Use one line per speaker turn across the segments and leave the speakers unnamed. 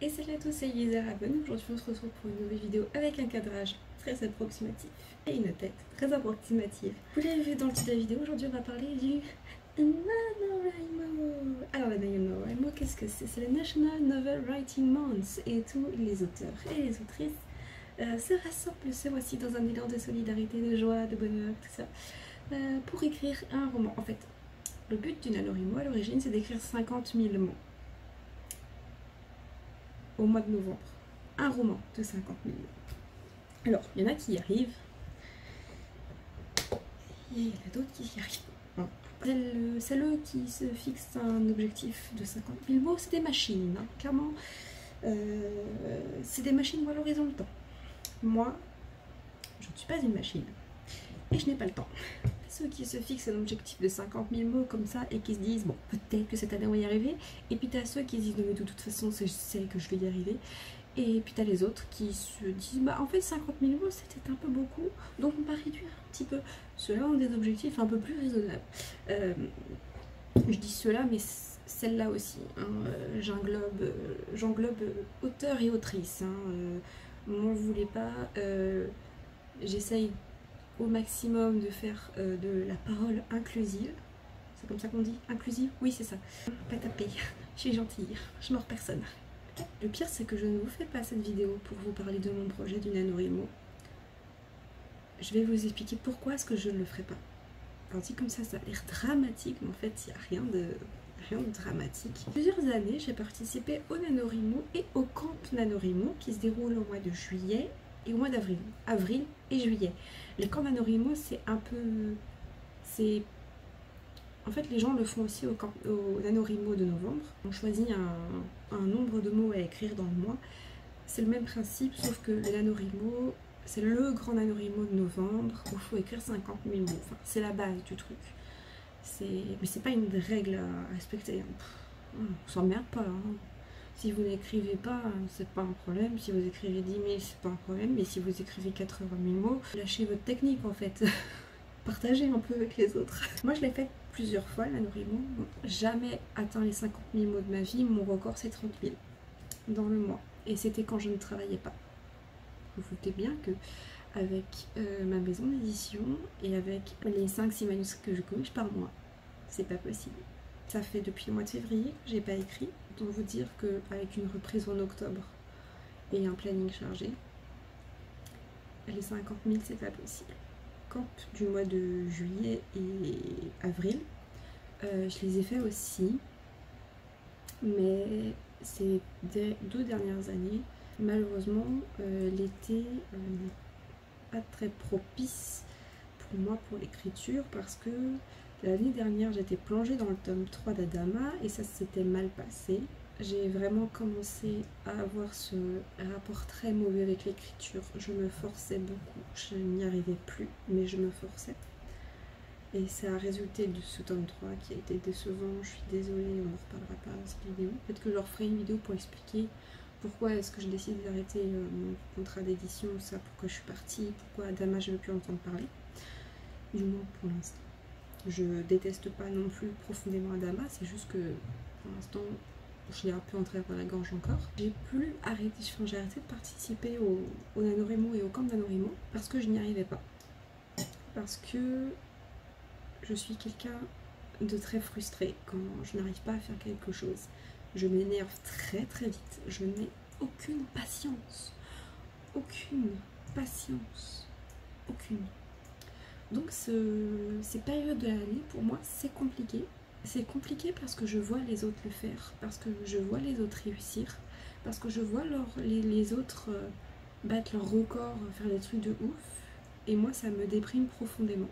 Et salut à tous, c'est Elisa Raven. Aujourd'hui on se retrouve pour une nouvelle vidéo avec un cadrage très approximatif et une tête très approximative. Vous l'avez vu dans le titre de la vidéo, aujourd'hui on va parler du NaNoWriMo. Alors le NaNoWriMo, qu'est-ce que c'est? C'est le National Novel Writing Month et tous les auteurs et les autrices se rassemblent ce mois-ci dans un élan de solidarité, de joie, de bonheur, tout ça, pour écrire un roman. En fait, le but du NaNoWriMo à l'origine c'est d'écrire 50 000 mots au mois de novembre. Un roman de 50 000 mots. Alors, il y en a qui y arrivent, et il y en a d'autres qui y arrivent. Celles qui se fixent un objectif de 50 000 mots, c'est des machines, hein. Clairement, c'est des machines où alors ils ont le temps. Moi, je ne suis pas une machine, et je n'ai pas le temps. Ceux qui se fixent un objectif de 50 000 mots comme ça et qui se disent, bon, peut-être que cette année on va y arriver, et puis tu as ceux qui se disent, non mais de toute façon, je sais que je vais y arriver. Et puis t'as les autres qui se disent, bah en fait 50 000 mots c'était un peu beaucoup, donc on va réduire un petit peu. Ceux-là ont des objectifs un peu plus raisonnables. Je dis ceux-là, mais celle-là aussi, hein, j'englobe auteur et autrice. M'en voulez pas, j'essaye au maximum de faire de la parole inclusive. C'est comme ça qu'on dit? Inclusive? Oui, c'est ça. Pas taper, je suis gentille, je mords personne. Le pire, c'est que je ne vous fais pas cette vidéo pour vous parler de mon projet du NaNoWriMo. Je vais vous expliquer pourquoi est-ce que je ne le ferai pas. Alors dit comme ça a l'air dramatique, mais en fait, il n'y a rien de dramatique. Plusieurs années, j'ai participé au NaNoWriMo et au camp NaNoWriMo qui se déroule au mois de juillet et au mois d'avril. Avril et juillet. Les camps NaNoWriMo, c'est un peu... En fait, les gens le font aussi au NaNoWriMo de novembre. On choisit un nombre de mots à écrire dans le mois. C'est le même principe, sauf que le NaNoWriMo, c'est le grand NaNoWriMo de novembre où il faut écrire 50 000 mots. Enfin, c'est la base du truc. Mais c'est pas une règle à respecter. On s'emmerde pas. Hein. Si vous n'écrivez pas, c'est pas un problème. Si vous écrivez 10 000, c'est pas un problème. Mais si vous écrivez 80 000 mots, lâchez votre technique en fait. Partagez un peu avec les autres. Moi, je l'ai fait plusieurs fois, le NaNoWriMo. Jamais atteint les 50 000 mots de ma vie. Mon record, c'est 30 000 dans le mois. Et c'était quand je ne travaillais pas. Vous vous doutez bien que avec ma maison d'édition et avec les 5-6 manuscrits que je corrige par mois, c'est pas possible. Ça fait depuis le mois de février que j'ai pas écrit. Donc vous dire qu'avec une reprise en octobre et un planning chargé, les 50 000 c'est pas possible. Camp du mois de juillet et avril, je les ai fait aussi, mais ces 2 dernières années, malheureusement, l'été n'est pas très propice pour moi pour l'écriture parce que l'année dernière j'étais plongée dans le tome 3 d'Adama et ça s'était mal passé. J'ai vraiment commencé à avoir ce rapport très mauvais avec l'écriture. Je me forçais beaucoup, je n'y arrivais plus, mais je me forçais. Et ça a résulté de ce tome 3 qui a été décevant. Je suis désolée, on ne reparlera pas dans cette vidéo. Peut-être que je leur ferai une vidéo pour expliquer pourquoi est-ce que je décide d'arrêter mon contrat d'édition, ça, pourquoi je suis partie, pourquoi Adama je ne veux plus entendre parler. Du moins pour l'instant. Je déteste pas non plus profondément Adama, c'est juste que pour l'instant je l'ai un peu entré par la gorge encore. J'ai arrêté de participer au NaNoWriMo et au camp NaNoWriMo parce que je n'y arrivais pas. Parce que je suis quelqu'un de très frustré quand je n'arrive pas à faire quelque chose. Je m'énerve très très vite. Je n'ai aucune patience. Aucune patience. Aucune. Donc ces périodes de l'année, pour moi, c'est compliqué. C'est compliqué parce que je vois les autres le faire, parce que je vois les autres réussir, parce que je vois les autres battre leur record, faire des trucs de ouf. Et moi, ça me déprime profondément.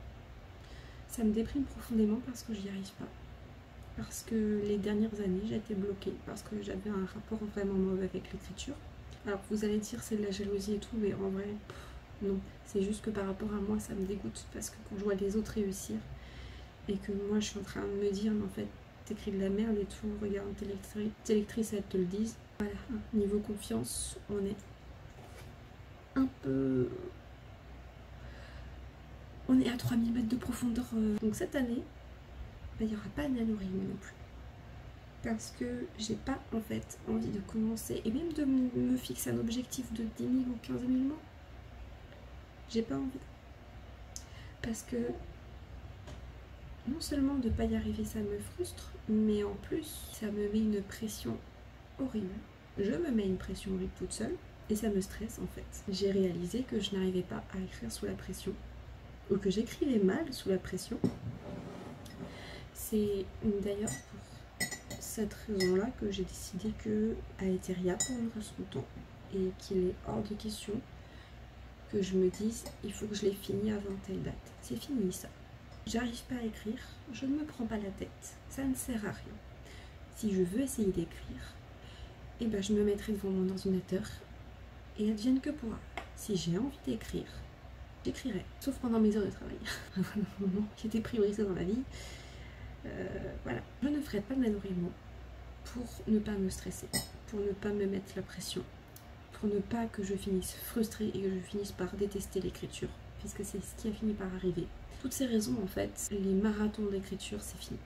Ça me déprime profondément parce que j'y arrive pas. Parce que les dernières années, j'ai été bloquée, parce que j'avais un rapport vraiment mauvais avec l'écriture. Alors vous allez dire c'est de la jalousie et tout, mais en vrai, non. C'est juste que par rapport à moi, ça me dégoûte, parce que quand je vois les autres réussir, et que moi je suis en train de me dire, mais en fait, t'écris de la merde et tout, regarde tes lectrices, elles te le disent. Voilà, niveau confiance, on est un peu... On est à 3000 mètres de profondeur. Donc cette année, il n'y aura pas de NaNoWriMo non plus. parce que j'ai pas en fait envie de commencer et même de me fixer un objectif de 10 000 ou 15 000 mots. J'ai pas envie. Parce que non seulement de pas y arriver ça me frustre, mais en plus ça me met une pression horrible. Je me mets une pression horrible toute seule et ça me stresse en fait. J'ai réalisé que je n'arrivais pas à écrire sous la pression ou que j'écrivais mal sous la pression. C'est d'ailleurs pour cette raison-là que j'ai décidé que Aetheria prendra son temps et qu'il est hors de question que je me dise il faut que je l'ai fini avant telle date. C'est fini ça. J'arrive pas à écrire, je ne me prends pas la tête, ça ne sert à rien. Si je veux essayer d'écrire, eh ben je me mettrai devant mon ordinateur et advienne que pourra. Si j'ai envie d'écrire, j'écrirai, sauf pendant mes heures de travail. J'étais priorisée dans la vie. Voilà, je ne ferai pas de NaNoWriMo pour ne pas me stresser, pour ne pas me mettre la pression, pour ne pas que je finisse frustrée et que je finisse par détester l'écriture, puisque c'est ce qui a fini par arriver. Toutes ces raisons, en fait, les marathons d'écriture, c'est fini.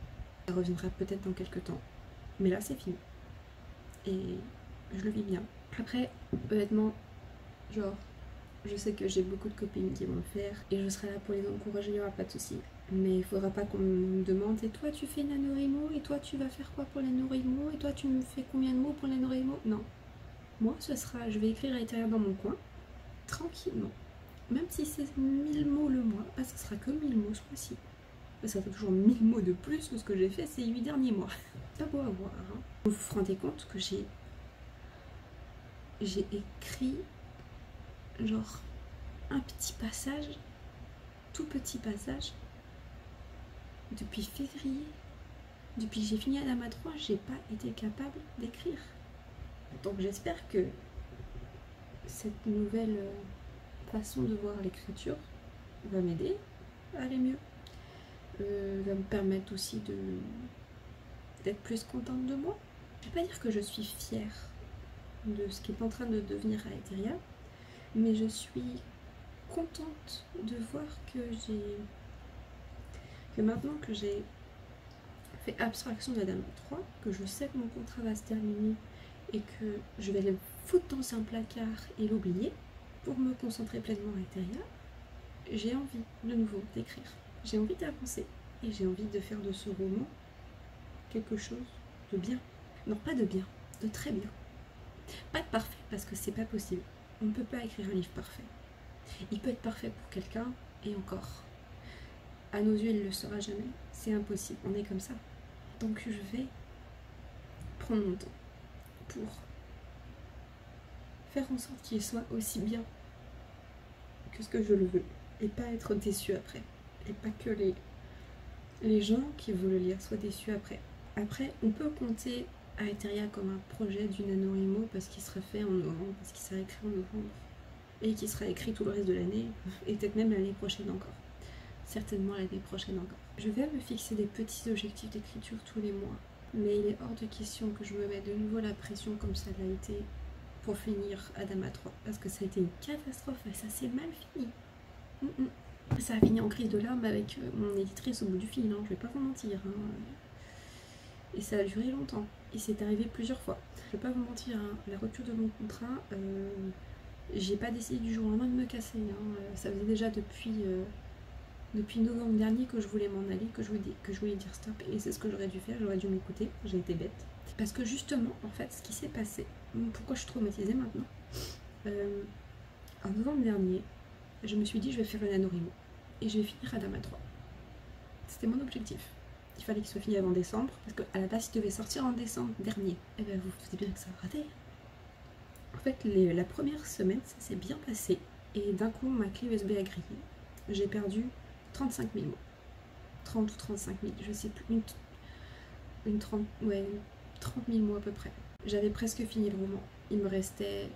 Ça reviendra peut-être dans quelques temps, mais là, c'est fini. Et je le vis bien. Après, honnêtement, genre, je sais que j'ai beaucoup de copines qui vont le faire, et je serai là pour les encourager, il n'y aura pas de souci. Mais il faudra pas qu'on me demande, et toi, tu fais NaNoWriMo, et toi, tu vas faire quoi pour NaNoWriMo, et toi, tu me fais combien de mots pour NaNoWriMo? Non. Moi, ce sera, je vais écrire à l'intérieur dans mon coin, tranquillement. Même si c'est 1000 mots le mois, bah, ça sera que 1000 mots ce mois-ci. Ça sera toujours 1000 mots de plus que ce que j'ai fait ces 8 derniers mois. C'est pas beau à voir. Hein. Vous vous rendez compte que j'ai écrit genre un petit passage, tout petit passage, depuis février. Depuis que j'ai fini Adama 3, j'ai pas été capable d'écrire. Donc j'espère que cette nouvelle façon de voir l'écriture va m'aider à aller mieux, va me permettre aussi d'être plus contente de moi. Je vais pas dire que je suis fière de ce qui est en train de devenir Aetheria, mais je suis contente de voir que maintenant que j'ai fait abstraction d'Adama 3, que je sais que mon contrat va se terminer et que je vais le foutre dans un placard et l'oublier pour me concentrer pleinement à Aetheria, j'ai envie de nouveau d'écrire, j'ai envie d'avancer et j'ai envie de faire de ce roman quelque chose de bien. Non, pas de bien, de très bien. Pas de parfait parce que c'est pas possible. On ne peut pas écrire un livre parfait. Il peut être parfait pour quelqu'un et encore. À nos yeux, il ne le sera jamais. C'est impossible, on est comme ça. Donc je vais prendre mon temps pour faire en sorte qu'il soit aussi bien que ce que je le veux et pas être déçu après. Et pas que les gens qui veulent le lire soient déçus après. Après, on peut compter Aetheria comme un projet du NaNoWriMo parce qu'il sera fait en novembre, parce qu'il sera écrit en novembre et qu'il sera écrit tout le reste de l'année et peut-être même l'année prochaine encore. Certainement l'année prochaine encore. Je vais me fixer des petits objectifs d'écriture tous les mois, mais il est hors de question que je me mette de nouveau la pression comme ça l'a été pour finir Adama 3 parce que ça a été une catastrophe et ça s'est mal fini. Ça a fini en crise de larmes avec mon éditrice au bout du fil, hein, je vais pas vous mentir. Hein. Et ça a duré longtemps. Et c'est arrivé plusieurs fois. Je vais pas vous mentir, hein, la rupture de mon contrat, j'ai pas décidé du jour au lendemain de me casser. Hein. Ça faisait déjà depuis novembre dernier que je voulais m'en aller, que je voulais dire stop. Et c'est ce que j'aurais dû faire, j'aurais dû m'écouter. J'ai été bête. Parce que justement, en fait, ce qui s'est passé, pourquoi je suis traumatisée maintenant, en novembre dernier, je me suis dit je vais faire le NaNoWriMo et je vais finir Adama 3. C'était mon objectif. Il fallait qu'il soit fini avant décembre, parce qu'à la base il devait sortir en décembre dernier. Et bien vous savez bien que ça a raté. En fait, la première semaine, ça s'est bien passé. Et d'un coup, ma clé USB a grillé. J'ai perdu 35 000 mots. 30 ou 35 000, je sais plus. 30 000 mots à peu près. J'avais presque fini le roman. Il me restait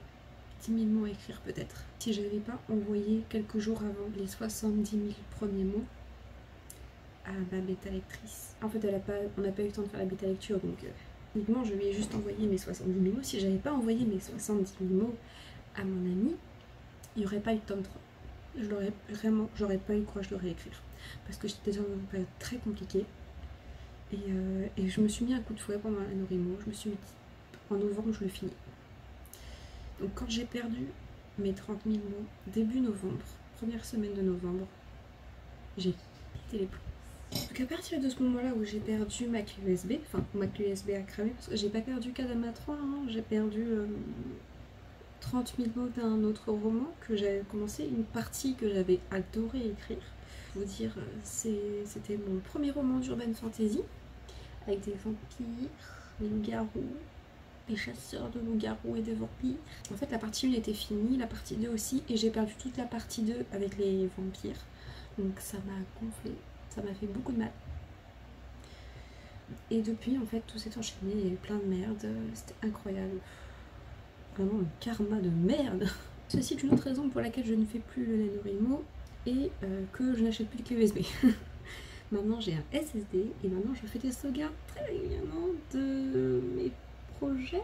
10 000 mots à écrire peut-être. Si je n'avais pas envoyé quelques jours avant les 70 000 premiers mots à ma bêta lectrice. En fait, on n'a pas eu le temps de faire la bêta lecture, donc uniquement je lui ai juste envoyé mes 70 000 mots. Si j'avais pas envoyé mes 70 000 mots à mon ami, il n'y aurait pas eu de tome 3. J'aurais pas eu le courage de le réécrire. Parce que j'étais dans une période très compliquée. Et je me suis mis un coup de fouet pendant NaNoWriMo. Je me suis dit, en novembre, je le finis. Donc quand j'ai perdu mes 30 000 mots, début novembre, première semaine de novembre, j'ai pété les plombs. Donc à partir de ce moment-là où j'ai perdu ma clé USB, enfin ma clé USB a cramé, parce que j'ai pas perdu Kadama 3, hein, j'ai perdu 30 000 mots d'un autre roman que j'avais commencé, une partie que j'avais adoré écrire. Je vous dire, c'était mon premier roman d'urban fantasy, avec des vampires, des loups-garous, des chasseurs de loups-garous et de vampires. En fait la partie 1 était finie, la partie 2 aussi, et j'ai perdu toute la partie 2 avec les vampires. Donc ça m'a gonflé, ça m'a fait beaucoup de mal. Et depuis en fait tout s'est enchaîné, il y a eu plein de merde, c'était incroyable. Vraiment un karma de merde. Ceci est une autre raison pour laquelle je ne fais plus le NaNoWriMo et que je n'achète plus de clé USB. Maintenant j'ai un SSD et maintenant je fais des sauvegardes très régulièrement de mes projets.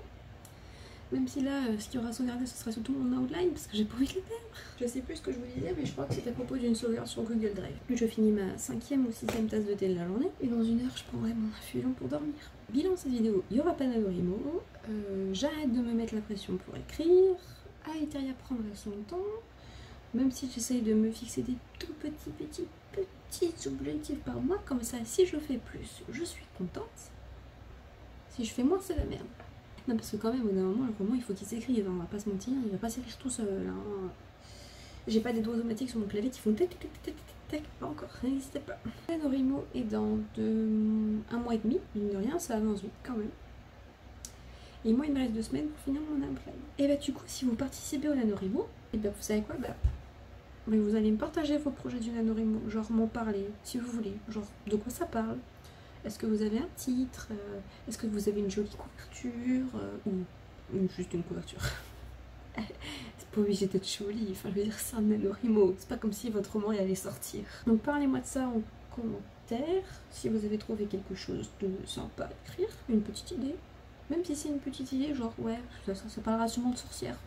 Même si là, ce qu'il y aura sauvegardé, ce sera surtout mon outline parce que j'ai pas envie de les perdre. Je sais plus ce que je vous disais, mais je crois que c'était à propos d'une sauvegarde sur Google Drive. Je finis ma 5e ou 6e tasse de thé de la journée et dans 1 heure, je prendrai mon infusion pour dormir. Bilan de cette vidéo, il n'y aura pas NaNoWriMo. J'arrête de me mettre la pression pour écrire. Aetheria prendra son temps. Même si j'essaye de me fixer des tout petits objectifs par mois, comme ça, si je fais plus, je suis contente. Si je fais moins, c'est la merde. Non, parce que quand même, au bout d'un moment, le roman, il faut qu'il s'écrive, hein, on va pas se mentir, il va pas s'écrire tout seul. Hein. J'ai pas des doigts automatiques sur mon clavier qui font tac tac tac tac tac, pas encore, ça n'existe pas. NaNoWriMo est dans 1 mois et demi, mine de rien, ça avance vite quand même. Et moi, il me reste 2 semaines pour finir mon outline. Et bah, du coup, si vous participez au NaNoWriMo, et bah, vous savez quoi, mais vous allez me partager vos projets du NaNoWriMo, genre m'en parler, si vous voulez, genre de quoi ça parle. Est-ce que vous avez un titre? Est-ce que vous avez une jolie couverture? Ou juste une couverture? C'est pas obligé d'être joli, enfin je veux dire c'est un NaNoWriMo, c'est pas comme si votre roman allait sortir. Donc parlez-moi de ça en commentaire, si vous avez trouvé quelque chose de sympa à écrire, une petite idée. Même si c'est une petite idée, genre ouais, ça parlera sûrement de sorcière.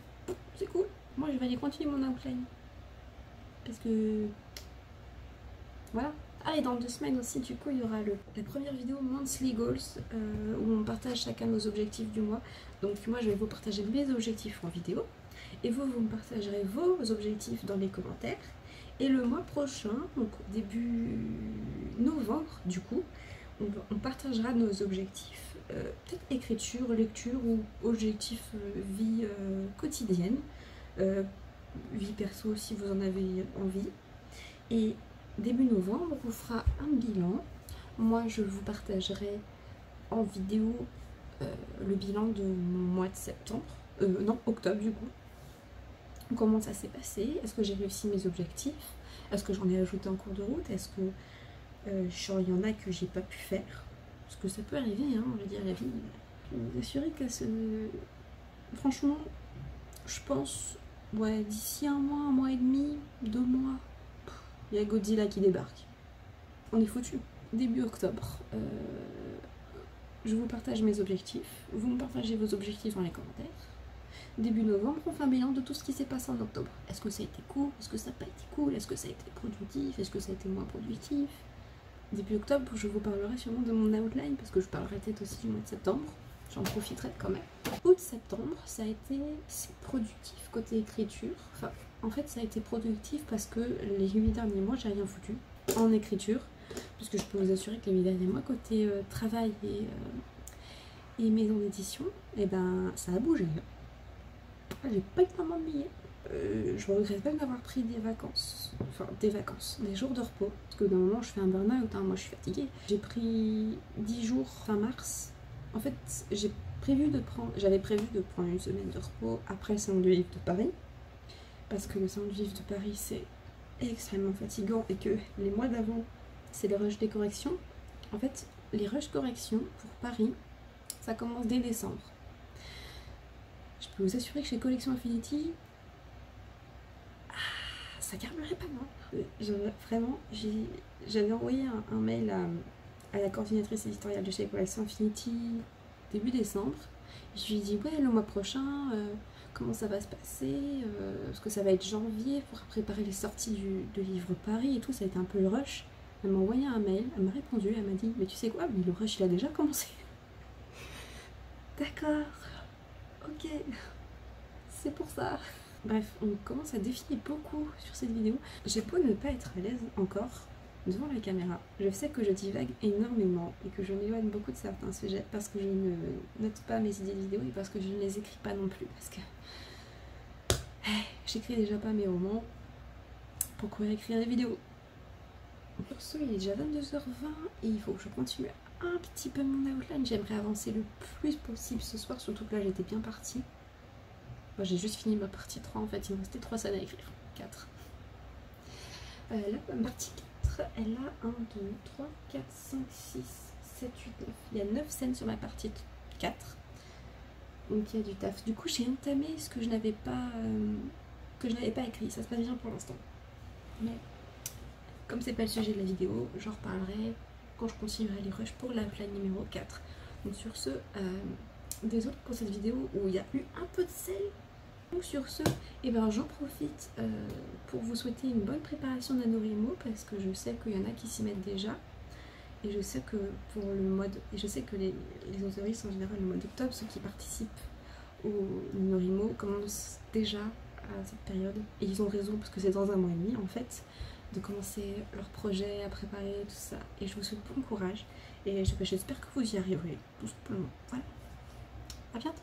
C'est cool. Moi je vais aller continuer mon outline. Parce que... voilà. Ah, et dans 2 semaines aussi, du coup, il y aura la première vidéo Monthly Goals où on partage chacun nos objectifs du mois. Donc moi, je vais vous partager mes objectifs en vidéo et vous me partagerez vos objectifs dans les commentaires. Et le mois prochain, donc début novembre, du coup, on partagera nos objectifs, peut-être écriture, lecture ou objectifs vie quotidienne, vie perso si vous en avez envie. Et début novembre, on vous fera un bilan. Moi, je vous partagerai en vidéo le bilan de mon mois de septembre. Non, octobre du coup. Comment ça s'est passé? Est-ce que j'ai réussi mes objectifs? Est-ce que j'en ai ajouté en cours de route? Est-ce que il y en a que j'ai pas pu faire? Parce que ça peut arriver, hein, je veux dire, la vie. Je peux vous assurer que franchement, je pense, ouais, d'ici 1 mois et demi, 2 mois, il y a Godzilla qui débarque. On est foutu. Début octobre, je vous partage mes objectifs. Vous me partagez vos objectifs dans les commentaires. Début novembre, on fait un bilan de tout ce qui s'est passé en octobre. Est-ce que ça a été cool? Est-ce que ça n'a pas été cool? Est-ce que ça a été productif? Est-ce que ça a été moins productif? Début octobre, je vous parlerai sûrement de mon outline, parce que je parlerai peut-être aussi du mois de septembre. J'en profiterai quand même. Août-septembre, ça a été productif côté écriture. Enfin, en fait, ça a été productif parce que les 8 derniers mois, j'ai rien foutu en écriture. Parce que je peux vous assurer que les 8 derniers mois, côté travail et maison d'édition, et ben, ça a bougé. J'ai pas eu vraiment de billets. Je regrette même d'avoir pris des vacances. Enfin, des jours de repos. Parce que d'un moment, je fais un burn-out, hein, moi je suis fatiguée. J'ai pris 10 jours fin mars. En fait, j'avais prévu de prendre 1 semaine de repos après le Salon du Livre de Paris. Parce que le Salon du Livre de Paris, c'est extrêmement fatigant et que les mois d'avant, c'est le rush des corrections. En fait, les rushs corrections pour Paris, ça commence dès décembre. Je peux vous assurer que chez Collection Infinity, ça carburait pas mal. Vraiment, j'avais envoyé un mail à la coordinatrice éditoriale de chez Collection Infinity début décembre. Je lui ai dit, ouais, le mois prochain, comment ça va se passer, parce que ça va être janvier pour préparer les sorties de Livre Paris et tout, ça a été un peu le rush. Elle m'a envoyé un mail, elle m'a répondu, elle m'a dit mais tu sais quoi, mais le rush il a déjà commencé. D'accord, ok, c'est pour ça. Bref, on commence à défiler beaucoup sur cette vidéo. J'ai beau ne pas être à l'aise encore devant la caméra. Je sais que je divague énormément et que je m'éloigne beaucoup de certains sujets parce que je ne note pas mes idées de vidéo et parce que je ne les écris pas non plus. Parce que j'écris déjà pas mes romans, pourquoi écrire des vidéos? Pour ce, il est déjà 22h20 et il faut que je continue un petit peu mon outline. J'aimerais avancer le plus possible ce soir, surtout que là j'étais bien partie. Bon, j'ai juste fini ma partie 3 en fait, il me restait 3 scènes à écrire. 4. Là, ma partie 4, elle a 1, 2, 3, 4, 5, 6, 7, 8, 9. Il y a 9 scènes sur ma partie 4. Donc il y a du taf. Du coup, j'ai entamé ce que je n'avais pas, écrit. Ça se passe bien pour l'instant. Mais comme c'est pas le sujet de la vidéo, j'en reparlerai quand je continuerai les rushs pour la plane numéro 4. Donc sur ce, désolé pour cette vidéo où il y a eu un peu de sel. Donc sur ce, j'en profite pour vous souhaiter une bonne préparation d'NaNoWriMo parce que je sais qu'il y en a qui s'y mettent déjà. Et je sais que pour le mode, et je sais que les auteuristes en général, le mois d'octobre, ceux qui participent au NaNoWriMo commencent déjà à cette période. Et ils ont raison parce que c'est dans un mois et demi en fait, de commencer leur projet, à préparer tout ça. Et je vous souhaite bon courage et j'espère que vous y arriverez tout simplement. Voilà, à bientôt.